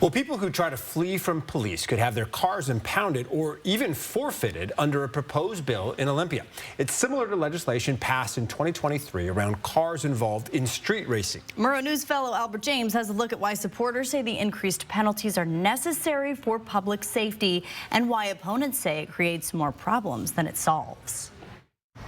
Well, people who try to flee from police could have their cars impounded or even forfeited under a proposed bill in Olympia. It's similar to legislation passed in 2023 around cars involved in street racing. Murrow News fellow Albert James has a look at why supporters say the increased penalties are necessary for public safety and why opponents say it creates more problems than it solves.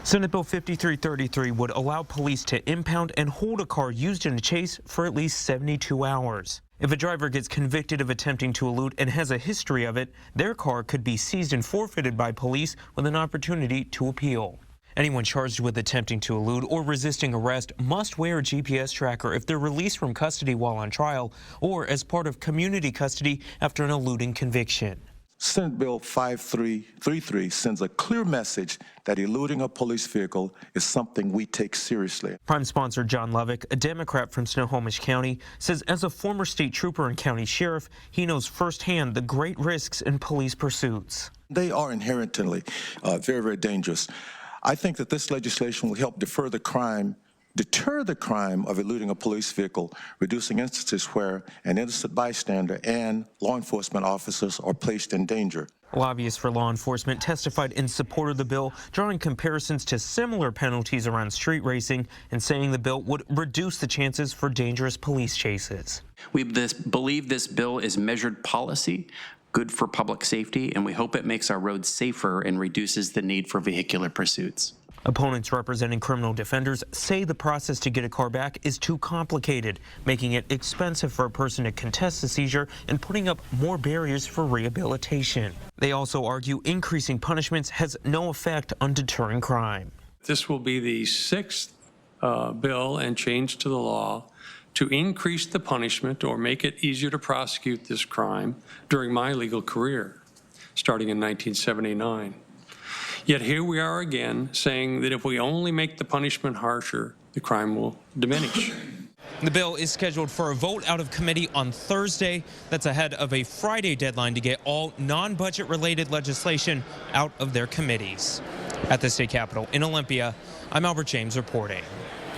Senate Bill 5333 would allow police to impound and hold a car used in a chase for at least 72 hours. If a driver gets convicted of attempting to elude and has a history of it, their car could be seized and forfeited by police with an opportunity to appeal. Anyone charged with attempting to elude or resisting arrest must wear a GPS tracker if they're released from custody while on trial or as part of community custody after an eluding conviction. Senate Bill 5333 sends a clear message that eluding a police vehicle is something we take seriously. Prime sponsor John Lovick, a Democrat from Snohomish County, says as a former state trooper and county sheriff, he knows firsthand the great risks in police pursuits. They are inherently very, very dangerous. I think that this legislation will help deter the crime of eluding a police vehicle, reducing instances where an innocent bystander and law enforcement officers are placed in danger. Lobbyists for law enforcement testified in support of the bill, drawing comparisons to similar penalties around street racing and saying the bill would reduce the chances for dangerous police chases. We believe this bill is measured policy, good for public safety, and we hope it makes our roads safer and reduces the need for vehicular pursuits. Opponents representing criminal defenders say the process to get a car back is too complicated, making it expensive for a person to contest the seizure and putting up more barriers for rehabilitation. They also argue increasing punishments has no effect on deterring crime. This will be the sixth bill and change to the law to increase the punishment or make it easier to prosecute this crime during my legal career, starting in 1979. Yet here we are again saying that if we only make the punishment harsher, the crime will diminish. The bill is scheduled for a vote out of committee on Thursday. That's ahead of a Friday deadline to get all non-budget related legislation out of their committees. At the state capitol in Olympia, I'm Albert James reporting.